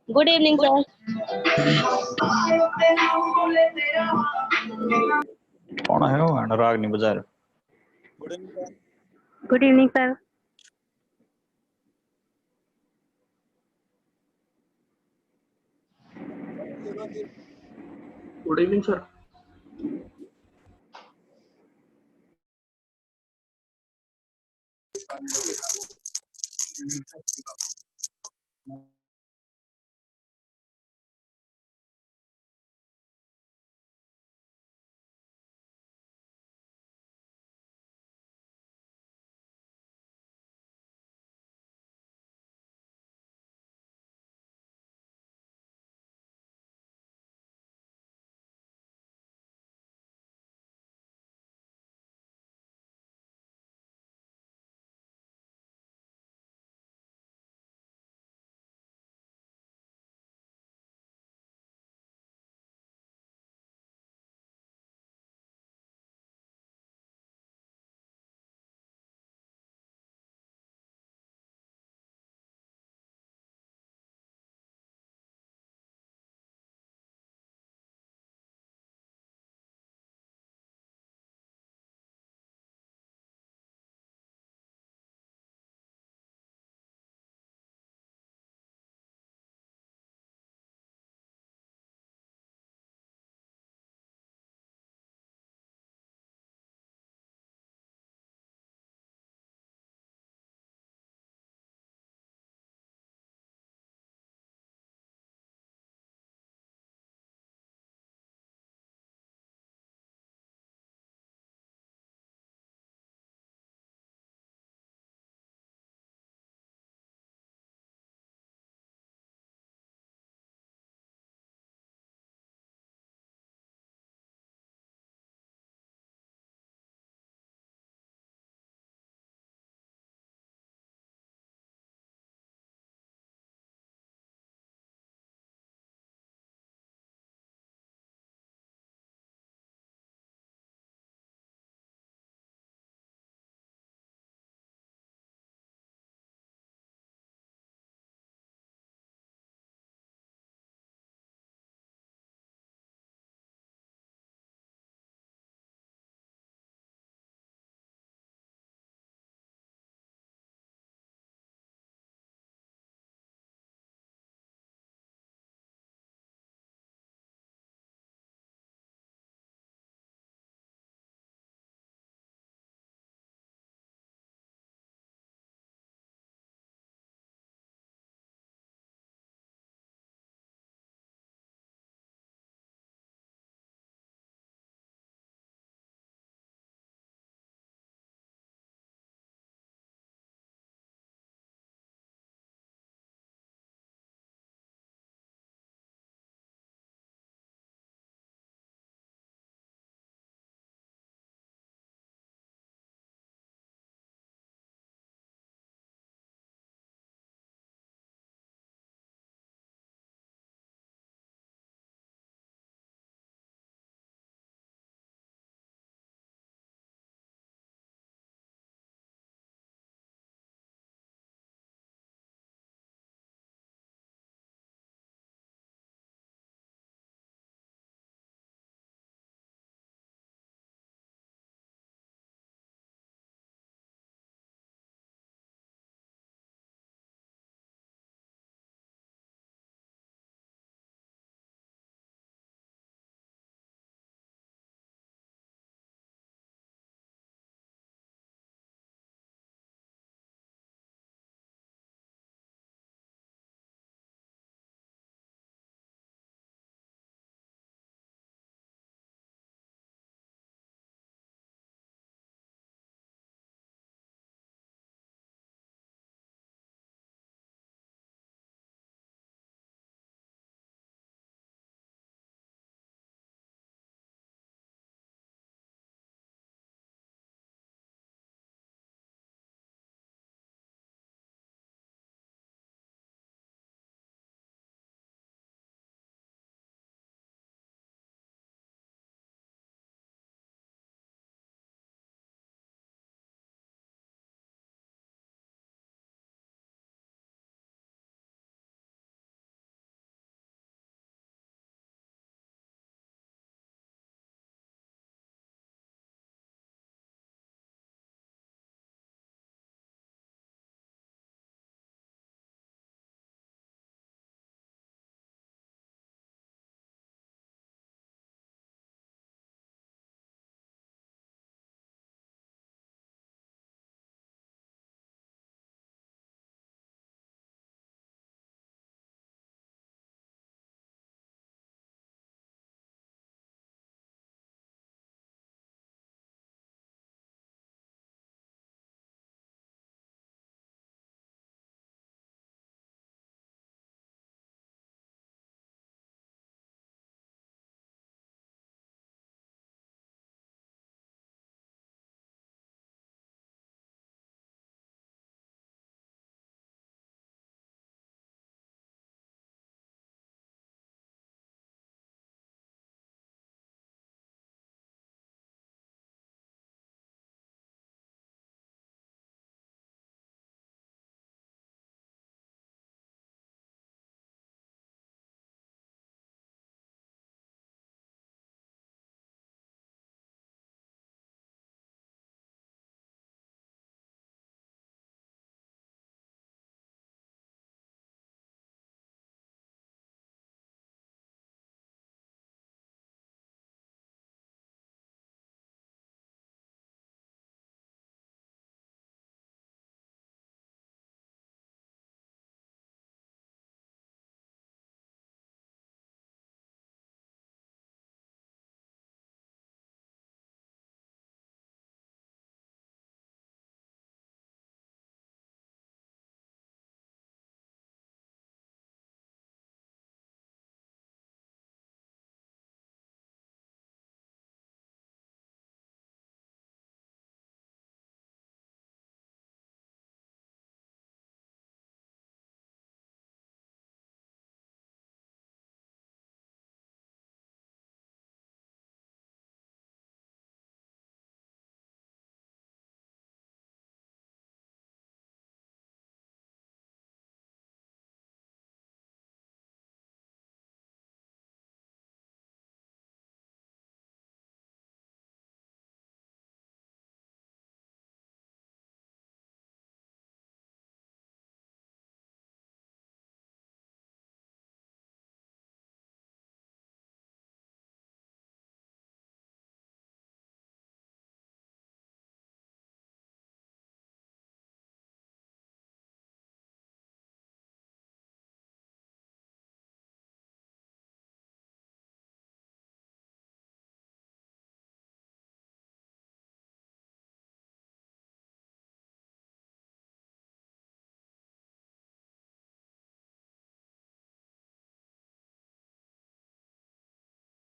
Good evening sir. कौन है वो राग नहीं बजा रहे। Good evening sir. Good evening sir.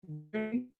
Not.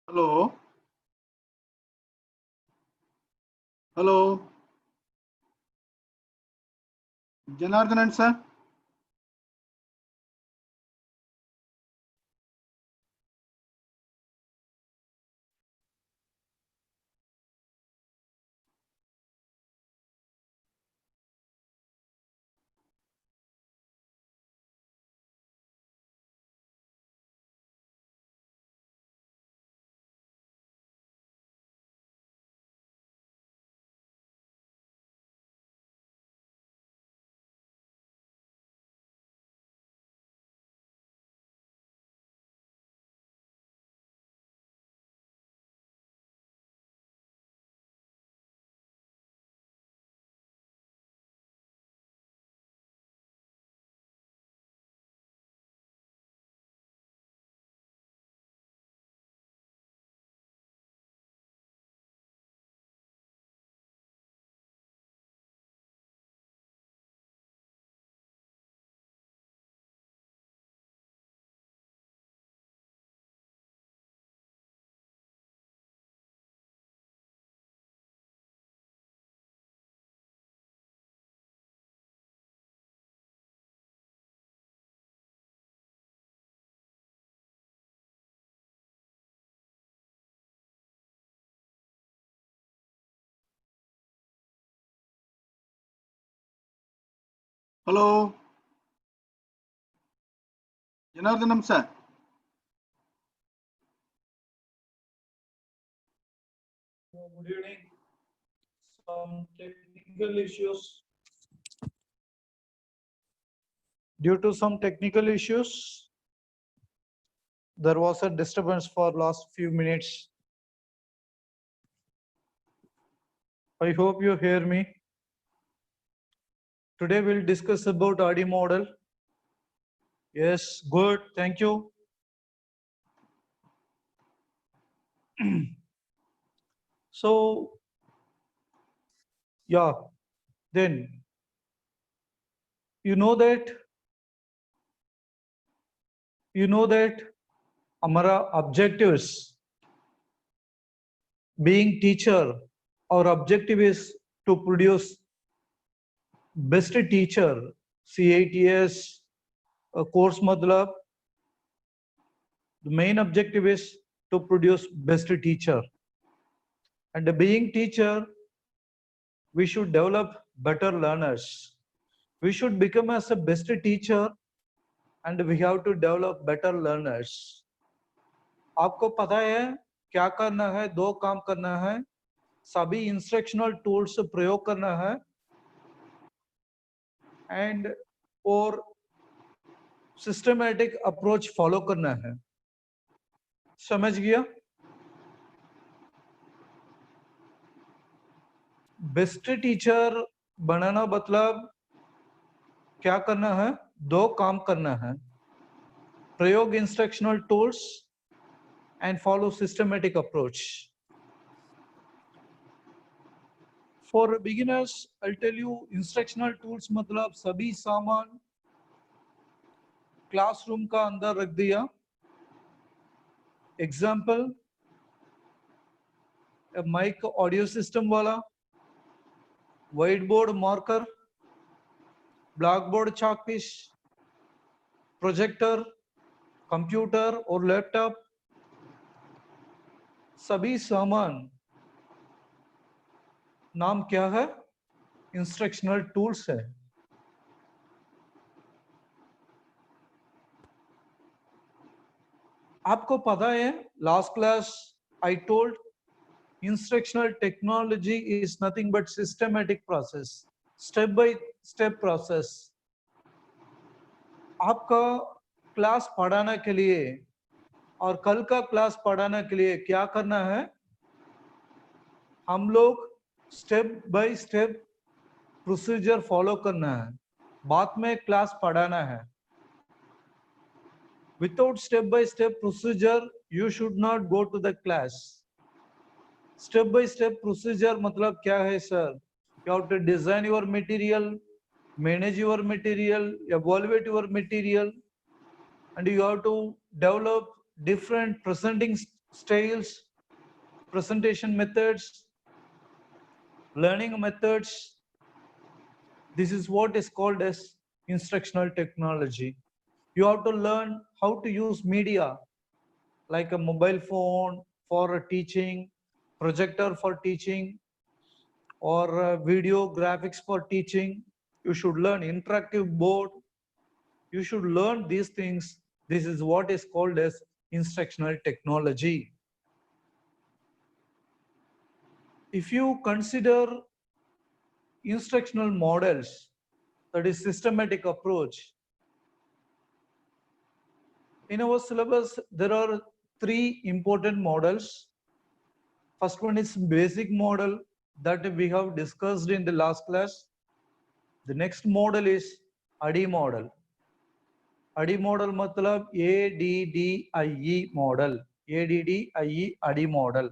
Hello. Hello. Janardhanan sir. Hello. Janardhanam sir. Good evening. Some technical issues. Due to some technical issues, there was a disturbance for last few minutes. I hope you hear me. Today we'll discuss about RD model. Yes, good. Thank you. So, yeah, then you know that हमारा objectives being teacher, our objective is to produce best teacher. CATS course matlab the main objective is to produce best teacher, and being teacher we should develop better learners. We should become as a best teacher and we have to develop better learners. आपको पता है क्या करना है? दो काम करना है, सभी इंस्ट्रक्शनल टूल्स प्रयोग करना है एंड और सिस्टमैटिक अप्रोच फॉलो करना है. समझ गया? बेस्ट टीचर बनाना मतलब क्या करना है? दो काम करना है, प्रयोग instructional tools and follow systematic approach. For beginners, I'll tell you instructional tools मतलब सभी सामान क्लासरूम का अंदर रख दिया. Example, a mic audio system वाला, whiteboard marker, blackboard chalk piece, projector, computer और लैपटॉप, सभी सामान नाम क्या है? इंस्ट्रक्शनल टूल्स है. आपको पता है last class I told instructional technology is nothing but systematic process, step by step process. आपका क्लास पढ़ाने के लिए और कल का क्लास पढ़ाने के लिए क्या करना है? हम लोग step by step procedure follow करना है, बाद में क्लास पढ़ाना है. Without step by step procedure, you should not go to the class. Step by step procedure मतलब क्या है sir? You have to design your material, manage your material, evaluate your material, and you have to develop different presenting styles, presentation methods, learning methods. This is what is called as instructional technology. You have to learn how to use media like a mobile phone for teaching, projector for teaching, or video graphics for teaching. You should learn interactive board. You should learn these things. This is what is called as instructional technology. If you consider instructional models, that is systematic approach, in our syllabus there are three important models. First one is basic model that we have discussed in the last class. The next model is ADDIE model. ADDIE model matlab ADDIE model. ADDIE ADDIE model.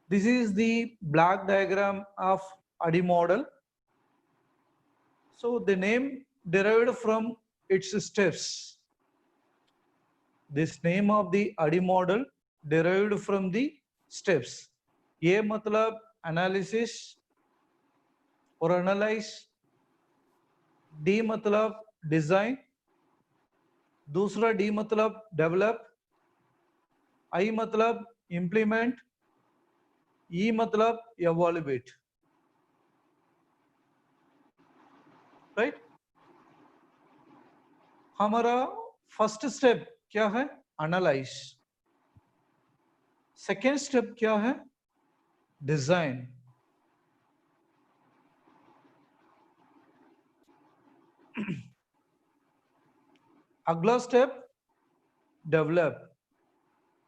This is the black diagram of ADDIE model. So the name derived from its steps. This name of the ADDIE model derived from the steps. A matlab analysis or analyze, D matlab design, दूसरा D matlab develop, I matlab implement, E matlab evaluate. Right? हमारा first step क्या है? Analyse. Second step क्या है? Design. अगला step develop.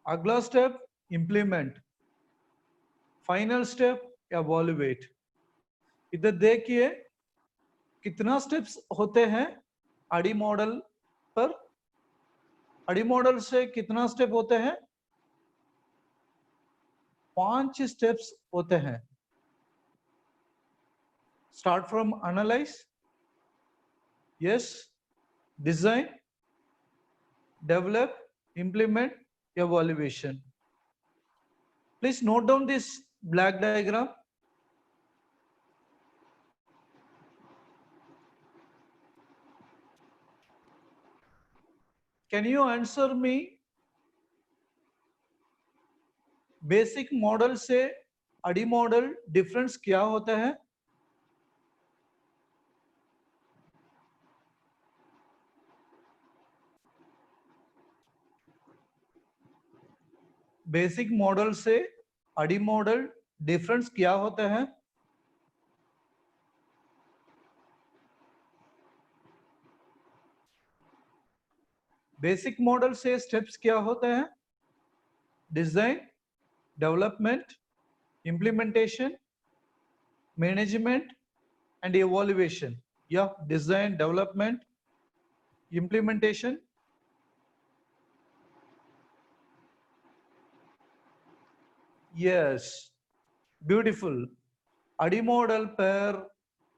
अगला step implement. Final step evaluate. इधर देखिए कितना स्टेप्स होते हैं ADDIE मॉडल पर. ADDIE मॉडल से कितना स्टेप होते हैं? 5 स्टेप्स होते हैं. Start from analyse, yes, design, develop, implement, evaluation. Please note down this black diagram. Can you answer me? Basic model से ADDIE मॉडल डिफरेंस क्या होता है? बेसिक मॉडल से ADDIE मॉडल डिफरेंस क्या होता है? बेसिक मॉडल से स्टेप्स क्या होते हैं? Design, development, implementation, management, and evaluation. Yeah, design, development, implementation. Yes, beautiful. ADDIE model per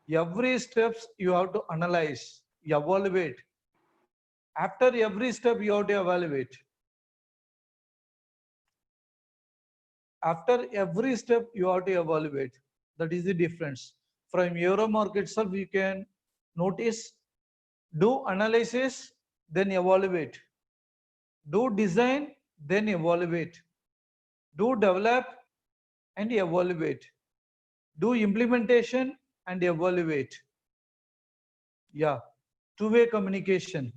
every steps you have to analyze, evaluate. After every step you have to evaluate. After every step you have to evaluate. That is the difference. From Euromark itself you can notice, do analysis then evaluate, do design then evaluate, do develop and evaluate, do implementation and evaluate. Yeah, two-way communication.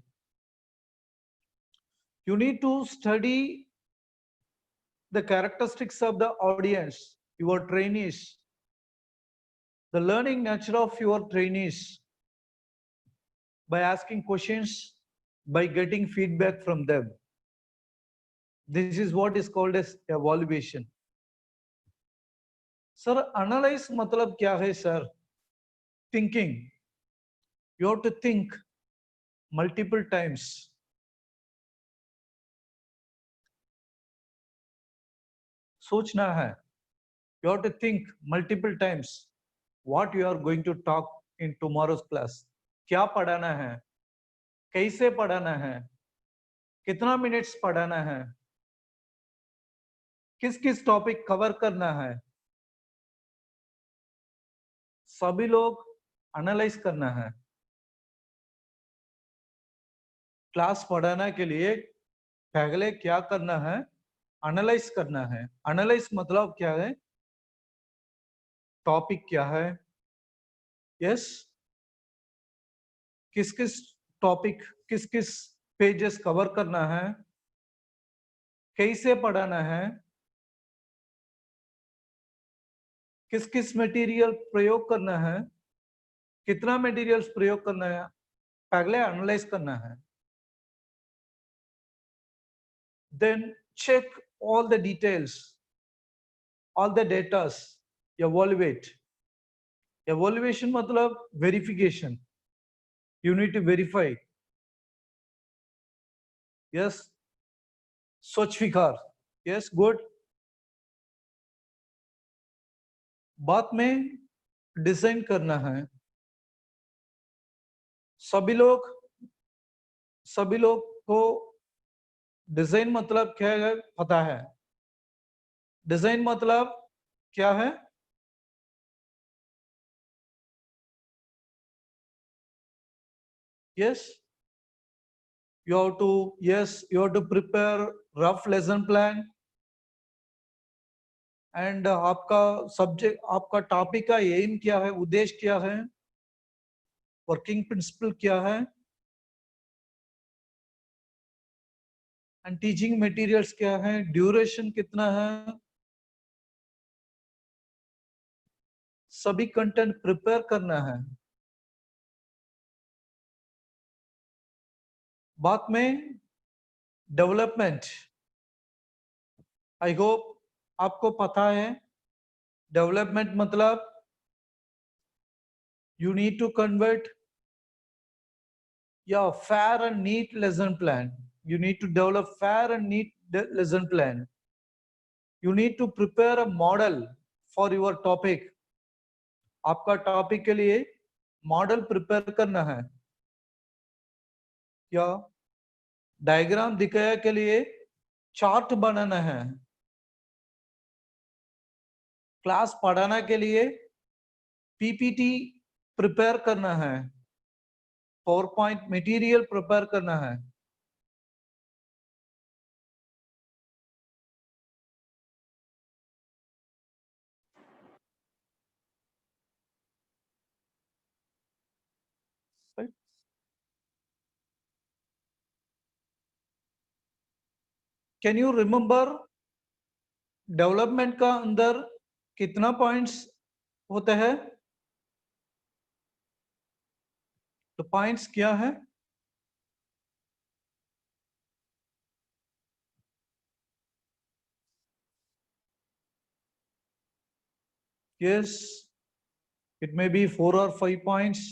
You need to study the characteristics of the audience, your trainees, the learning nature of your trainees by asking questions, by getting feedback from them. This is what is called as evaluation. Sir, analyze matlab kya hai sir? Thinking. You have to think multiple times. सोचना है. You have to think multiple times what you are going to talk in tomorrow's class. क्या पढ़ाना है, कैसे पढ़ाना है, कितना minutes पढ़ाना है, किस किस टॉपिक कवर करना है, सभी लोग एनालाइज करना है। क्लास पढ़ाने के लिए पहले क्या करना है, एनालाइज करना है। एनालाइज मतलब क्या है, टॉपिक क्या है, यस, किस किस टॉपिक, किस किस पेजेस कवर करना है, कैसे पढ़ाना है, किस किस मटेरियल प्रयोग करना है, कितना मटेरियल्स प्रयोग करना है, पहले एनालाइज करना है। Then check all the details, all the datas, evaluate. Evaluation मतलब verification. You need to verify. Yes. सोच विकार. Yes, good. बाद में डिजाइन करना है। सभी लोग को डिजाइन मतलब क्या है पता है। डिजाइन मतलब क्या है, yes, you have to prepare rough lesson plan, and आपका सब्जेक्ट, आपका टॉपिक का एम क्या है, उद्देश्य क्या है, वर्किंग प्रिंसिपल क्या है, एंड टीचिंग मटेरियल्स क्या है, ड्यूरेशन कितना है, सभी कंटेंट प्रिपेयर करना है। बाद में डेवलपमेंट, आई होप आपको पता है डेवलपमेंट मतलब you need to convert your fair and neat lesson plan. You need to develop fair and neat lesson plan. You need to prepare a model for your topic. आपका topic के लिए model prepare करना है, या diagram दिखाया के लिए chart बनाना है, क्लास पढ़ाना के लिए पीपीटी प्रिपेयर करना है, पावर पॉइंट मटेरियल प्रिपेयर करना है। कैन यू रिमेम्बर डेवलपमेंट का अंदर कितना पॉइंट्स होते हैं? तो पॉइंट्स क्या है? Yes, it may be 4 or 5 points.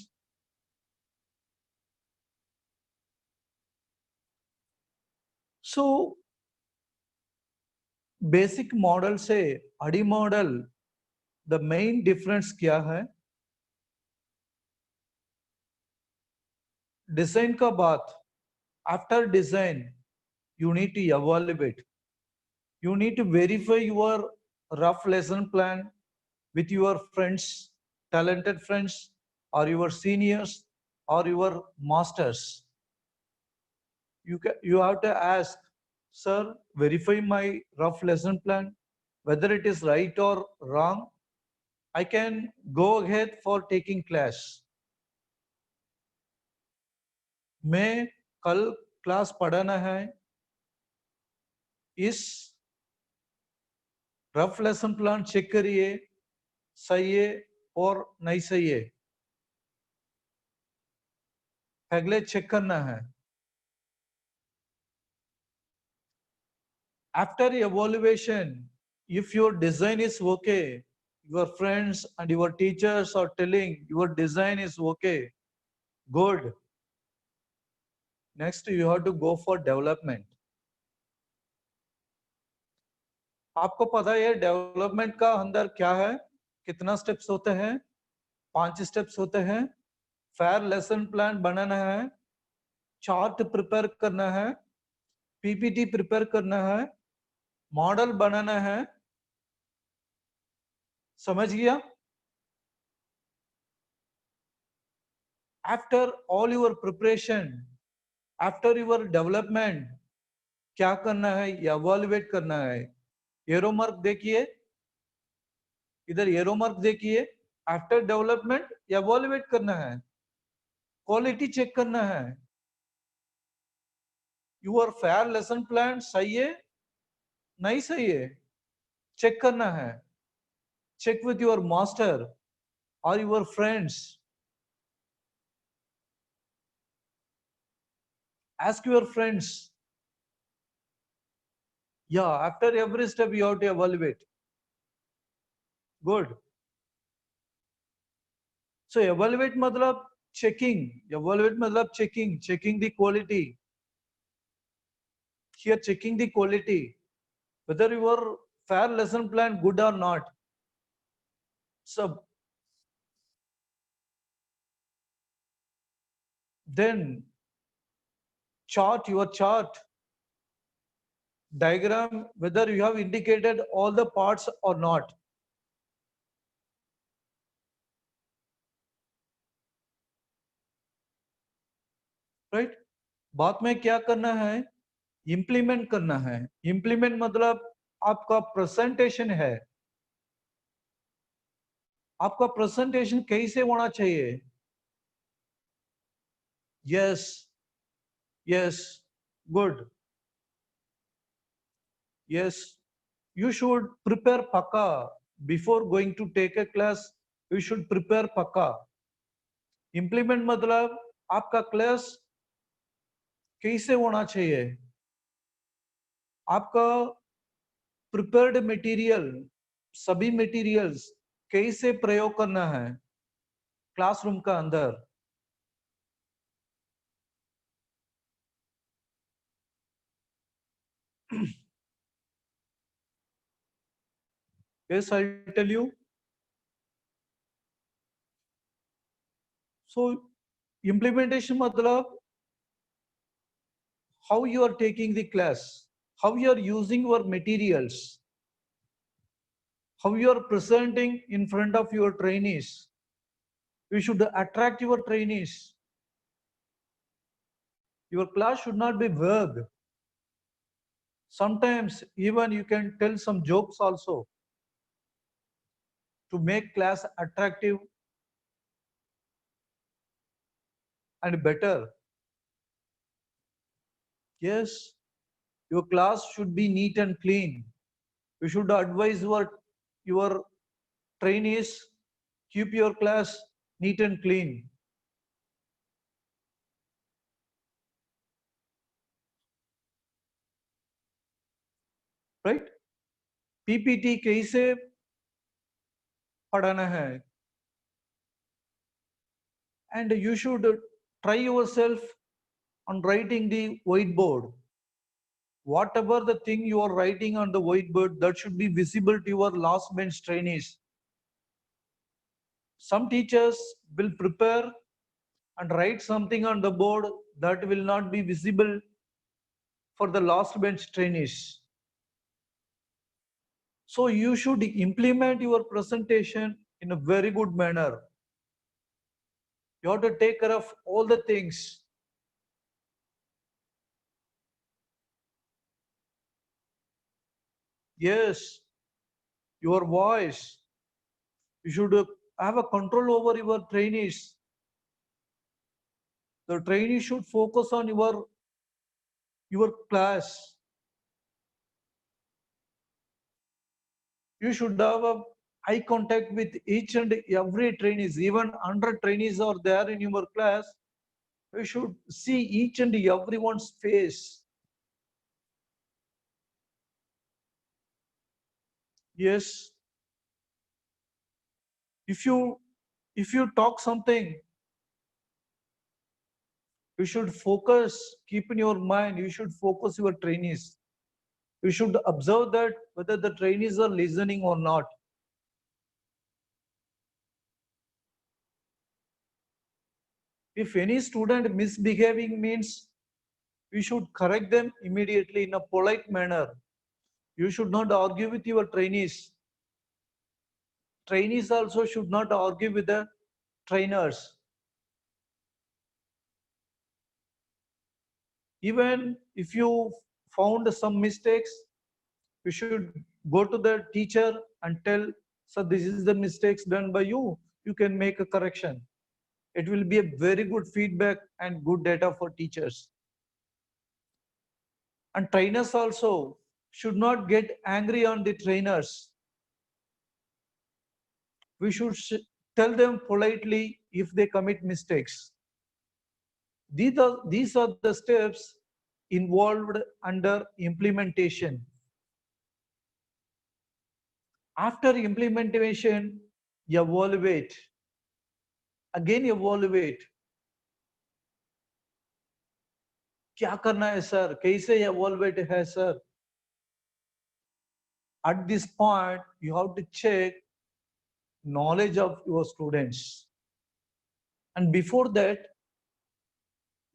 So basic model से अड़ी मॉडल, द मेन डिफरेंस क्या है? डिजाइन का बात, after design you need to evaluate, you need to verify your rough lesson plan with your friends, talented friends, or your seniors, or your masters. You have to ask, sir, verify my rough lesson plan, whether it is right or wrong. I can go ahead for taking class. मैं कल class पढ़ाना है, इस rough lesson plan check करिए, सही है और नहीं सही है, पहले चेक करना है। After evaluation, if your design is okay, your friends and your teachers are telling your design is okay, good. Next, you have to go for development. आपको पता है डेवलपमेंट का अंदर क्या है, कितना स्टेप्स होते हैं? 5 स्टेप्स होते हैं। फेयर लेसन प्लान बनाना है, चार्ट प्रिपेयर करना है, पीपीटी प्रिपेयर करना है, मॉडल बनाना है। समझ गया? After all your preparation, after your development, क्या करना है? इवैल्यूएट करना है। एरो मार्क देखिए, इधर एरो मार्क देखिए। आफ्टर डेवलपमेंट इवैल्यूएट करना है, क्वालिटी चेक करना है। योर फेयर लेसन प्लान सही है नहीं सही है, चेक करना है। चेक विथ योर मास्टर और your friends, ask your friends. Yeah, after every step you have to evaluate. Good. So evaluate matlab checking. Evaluate matlab checking the quality. Here checking the quality, whether your fair lesson plan good or not. So then chart your chart diagram, whether you have indicated all the parts or not. Right? बाद में क्या करना है? Implement करना है। Implement मतलब आपका presentation है, आपका प्रेजेंटेशन कैसे होना चाहिए? Yes yes, good. Yes, you should prepare pakka before going to take a class. You should prepare pakka. Implement मतलब आपका क्लास कैसे होना चाहिए? आपका प्रिपेयर्ड मटेरियल, सभी मटेरियल्स कैसे प्रयोग करना है क्लासरूम का अंदर? Yes, I'll tell you. So implementation matlab how you are taking the class, how you are using your materials, how you are presenting in front of your trainees. You should attract your trainees. Your class should not be vague. Sometimes even you can tell some jokes also to make class attractive and better. Yes, your class should be neat and clean. You should advise your trainees, keep your class neat and clean. Right? PPT कैसे पढ़ाना है? And you should try yourself on writing the whiteboard. Whatever the thing you are writing on the whiteboard, that should be visible to your last bench trainees. Some teachers will prepare and write something on the board that will not be visible for the last bench trainees. So you should implement your presentation in a very good manner. You have to take care of all the things. Yes, your voice. You should have a control over your trainees. The trainee should focus on your class. You should have a eye contact with each and every trainees. Even 100 trainees are there in your class. You should see each and everyone's face. Yes. If you talk something, you should focus, keep in your mind, you should focus your trainees. You should observe that whether the trainees are listening or not. If any student misbehaving means You should correct them immediately in a polite manner. You should not argue with your trainees. Trainees also should not argue with the trainers. Even if you found some mistakes, you should go to the teacher and tell, so this is the mistakes done by you. You can make a correction. It will be a very good feedback and good data for teachers. And trainers also should not get angry on the trainers. We should tell them politely if they commit mistakes. These are the steps involved under implementation. After implementation, evaluate. Again evaluate. क्या करना है sir? कैसे evaluate है sir? At this point, you have to check knowledge of your students. And before that,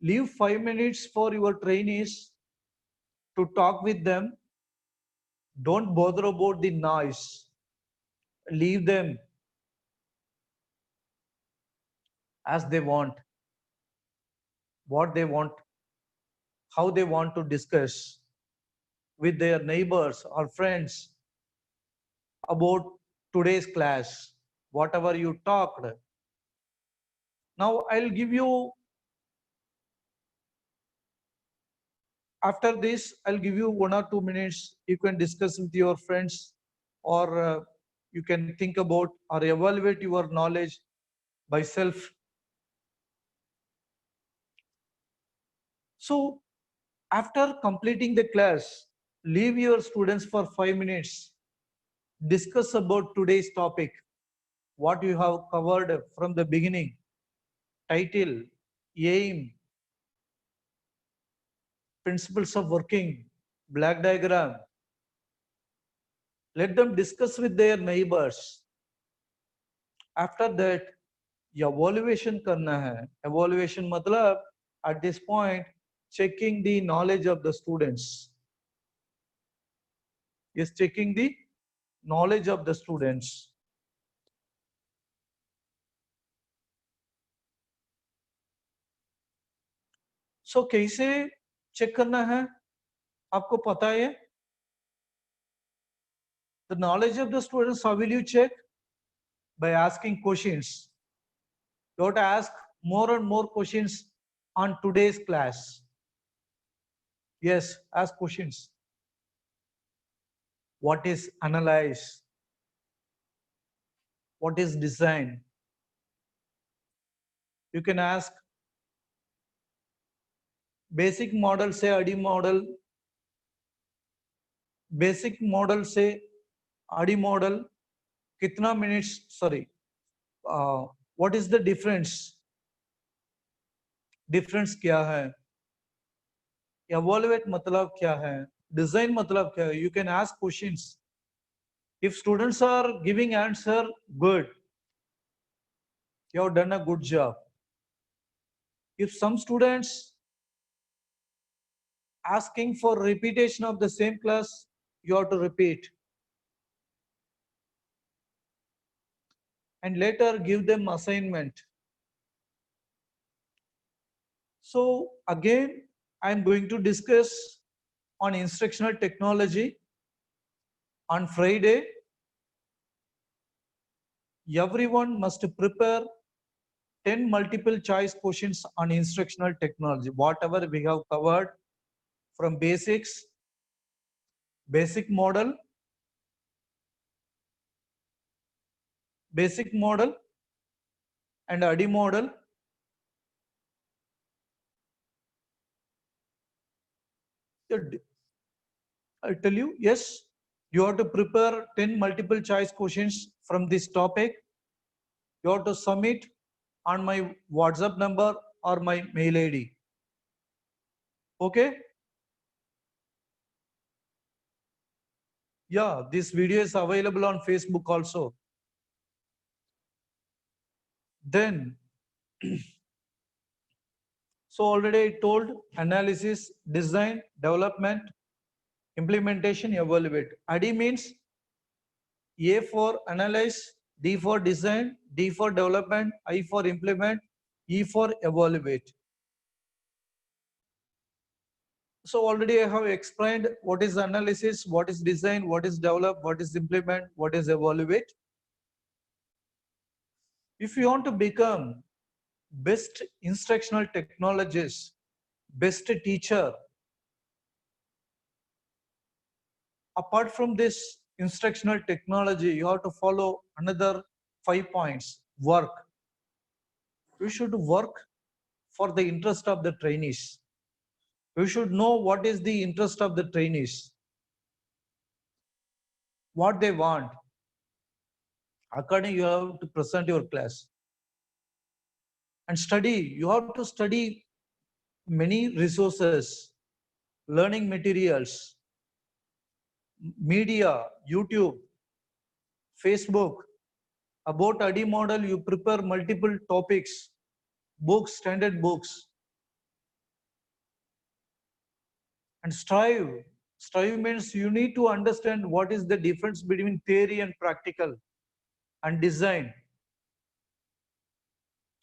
leave 5 minutes for your trainees to talk with them. Don't bother about the noise. Leave them as they want, what they want, how they want to discuss with their neighbors or friends about today's class, whatever you talked. Now I'll give you, after this, I'll give you 1 or 2 minutes. You can discuss with your friends, or you can think about or evaluate your knowledge by self. So after completing the class, leave your students for 5 minutes. Discuss about today's topic, what you have covered from the beginning, title, aim, principles of working, black diagram. Let them discuss with their neighbors. After that, evaluation करना है. Evaluation मतलब at this point checking the knowledge of the students. Yes, checking the knowledge of the students. So कैसे check करना है? आपको पता है? The knowledge of the students, how will you check? By asking questions. You have to ask more and more questions on today's class. Yes, ask questions. What is analyze? What is design? You can ask basic model से ADDIE model, basic model से ADDIE model कितना minutes, sorry, what is the difference? Difference क्या है? Evaluate मतलब क्या है? Design मतलब क्या है? You can ask questions. If students are giving answer, good. You have done a good job. If some students asking for repetition of the same class, you have to repeat. And later give them assignment. So again, I'm going to discuss on instructional technology on Friday. Everyone must prepare 10 multiple choice questions on instructional technology, whatever we have covered from basics, basic model, and ADDIE model. I tell you, yes, you have to prepare 10 multiple choice questions from this topic. You have to submit on my WhatsApp number or my mail ID. Okay? Yeah, this video is available on Facebook also. Then, So already I told analysis, design, development, implementation, evaluate. ADI means A for analyze, D for design, D for development, I for implement, E for evaluate. So already I have explained what is analysis, what is design, what is develop, what is implement, what is evaluate. If you want to become best instructional technologist, best teacher, apart from this instructional technology, you have to follow another 5 points. Work. You should work for the interest of the trainees. You should know what is the interest of the trainees, what they want. According, you have to present your class. And study, you have to study many resources, learning materials, media, YouTube, Facebook. About ADI model, you prepare multiple topics, books, standard books. And strive. Strive means you need to understand what is the difference between theory and practical and design.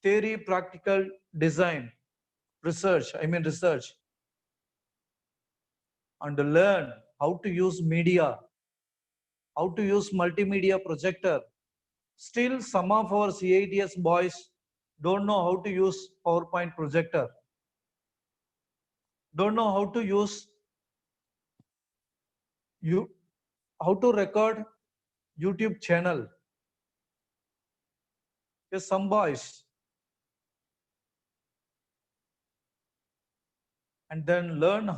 Theory, practical, design, research, research. And learn how to use media, how to use multimedia projector. Still, some of our CITS boys don't know how to use PowerPoint projector, don't know how to use how to record YouTube channel. Yes, some boys. And then learn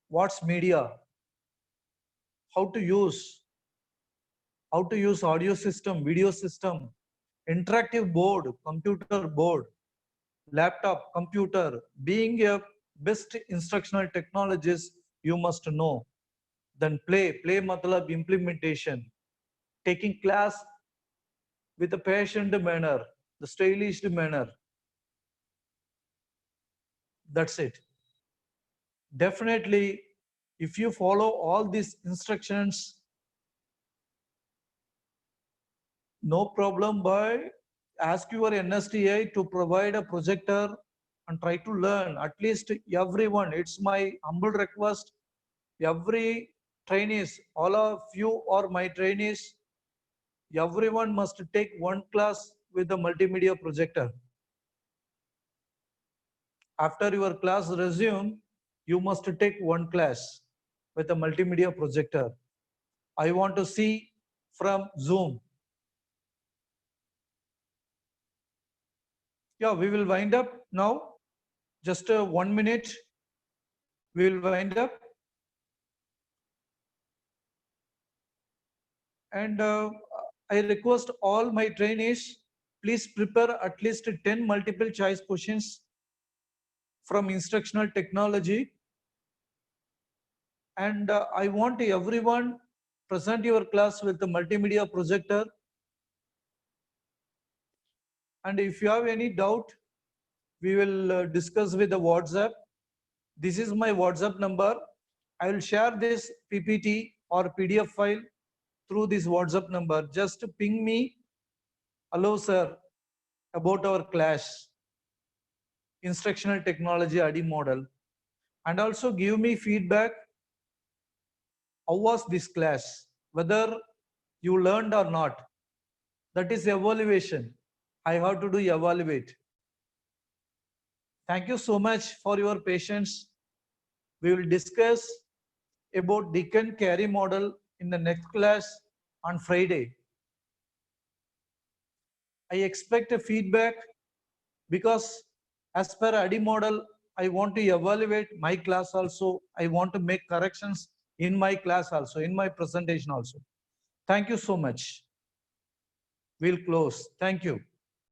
what's media, how to use audio system, video system, interactive board, computer board, laptop, computer. Being a best instructional technologist, you must know. Then play matlab implementation, taking class with a patient manner, the stylish manner. That's it. Definitely, if you follow all these instructions, no problem, but ask your NSTI to provide a projector and try to learn. At least everyone, it's my humble request, every trainees, all of you are my trainees, everyone must take one class with the multimedia projector. After your class resume, you must take one class with a multimedia projector. I want to see from Zoom. Yeah, we will wind up now. Just 1 minute. We will wind up. And I request all my trainees, please prepare at least 10 multiple choice questions from instructional technology. And I want everyone present your class with the multimedia projector. And if you have any doubt, we will discuss with the WhatsApp. This is my WhatsApp number. I will share this PPT or PDF file through this WhatsApp number. Just ping me, hello sir, about our class, instructional technology ADI model, and also give me feedback. How was this class? Whether you learned or not. That is evaluation. I have to do evaluate. Thank you so much for your patience. We will discuss about Deacon Carey model in the next class on Friday. I expect a feedback because as per ADI model, I want to evaluate my class also. I want to make corrections in my class also, in my presentation also. Thank you so much. We'll close. Thank you.